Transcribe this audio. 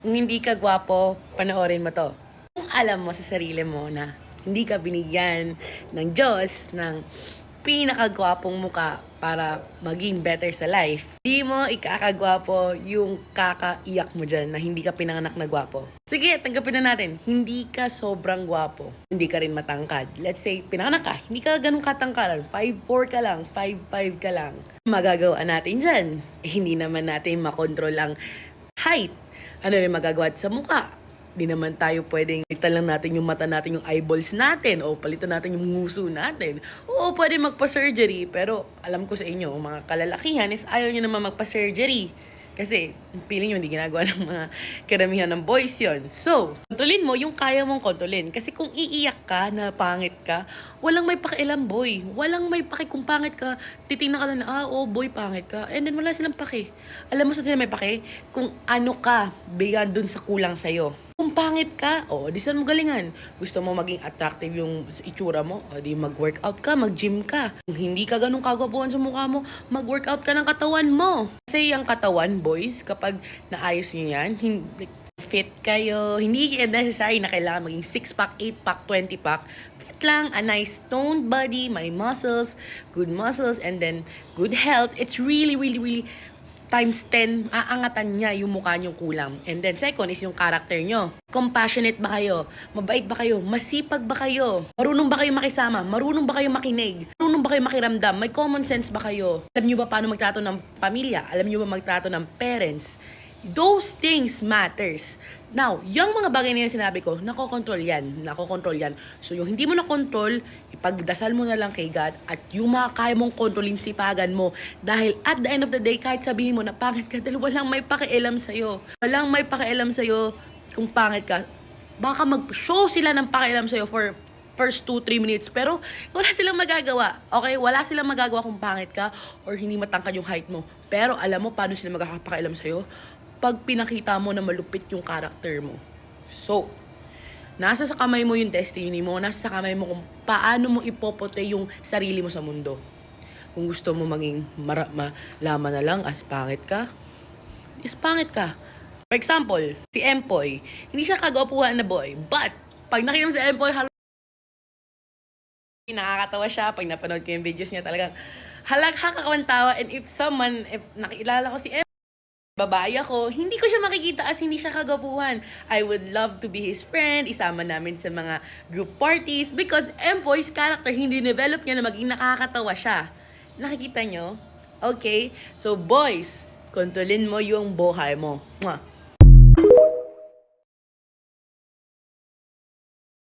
Kung hindi ka gwapo, panoorin mo 'to. Kung alam mo sa sarili mo na hindi ka binigyan ng Diyos ng pinakagwapong muka para maging better sa life, di mo ikakagwapo yung kakaiyak mo dyan na hindi ka pinanganak na gwapo. Sige, tanggapin na natin, hindi ka sobrang gwapo. Hindi ka rin matangkad. Let's say, pinanganak ka, hindi ka ganun katangkaran. 5'4 ka lang, 5'5 ka lang. Magagawa natin dyan. Hindi naman natin makontrol ang height. Ano rin magagawa sa muka? Di naman tayo pwedeng palitan lang natin yung mata natin, yung eyeballs natin, o palitan natin yung nguso natin. Oo, pwede magpa-surgery, pero alam ko sa inyo, mga kalalakihan is ayaw nyo naman magpa-surgery. Kasi, feeling nyo, hindi ginagawa ng mga karamihan ng boys yon. So, kontrolin mo yung kaya mong kontrolin. Kasi kung iiyak ka na pangit ka, walang may pakialam, boy. Walang may paki kung pangit ka. Titingnan ka lang na, boy, pangit ka. And then, wala silang paki. Alam mo sa sila may paki? Kung ano ka, bigyan dun sa kulang sa'yo. Kung pangit ka, di saan mo galingan. Gusto mo maging attractive yung itsura mo, di mag-workout ka, mag-gym ka. Kung hindi ka ganun kagwapuhan sa mukha mo, mag-workout ka ng katawan mo. Kasi yung katawan, boys, kapag naayos nyo yan, fit kayo, hindi necessary na kailangan maging 6-pack, 8-pack, 20-pack. Fit lang, a nice toned body, may muscles, and then good health. It's really, really, really times 10, aangatan niya yung mukha niyong kulang. And then second is yung character nyo. Compassionate ba kayo? Mabait ba kayo? Masipag ba kayo? Marunong ba kayo makisama? Marunong ba kayo makinig? Marunong ba kayo makiramdam? May common sense ba kayo? Alam niyo ba paano magtrato ng pamilya? Alam niyo ba magtrato ng parents? Those things matters. Now, yung mga bagay na yan sinabi ko, nakokontrol yan. So, yung hindi mo nakontrol, ipagdasal mo na lang kay God at yung mga kaya mong kontrolin, sipagan mo. Dahil at the end of the day, kahit sabihin mo na pangit ka, dahil walang may pakialam sa'yo. Walang may pakialam sa'yo kung pangit ka. Baka mag-show sila ng pakialam sa'yo for first 2-3 minutes, pero wala silang magagawa. Okay? Wala silang magagawa kung pangit ka or hindi matangkad yung height mo. Pero alam mo paano sila magkakapakialam sa'yo? Pag pinakita mo na malupit yung character mo. So, nasa sa kamay mo yung destiny mo, nasa sa kamay mo kung paano mo ipopote yung sarili mo sa mundo. Kung gusto mo maging malaman na lang as pangit ka, is pangit ka. For example, si Empoy, hindi siya kagwapuhan na boy, but pag nakita mo si Empoy, nakakatawa siya. Pag napanood ko yung videos niya, talagang halakakakawantawa. And if nakilala ko si Empoy, babae ako, hindi ko siya makikita as hindi siya kagapuhan. I would love to be his friend, isama namin sa mga group parties because Empoy's character hindi develop niya na maging nakakatawa siya. Nakikita nyo? Okay? So boys, kontrolin mo yung buhay mo. Mwah.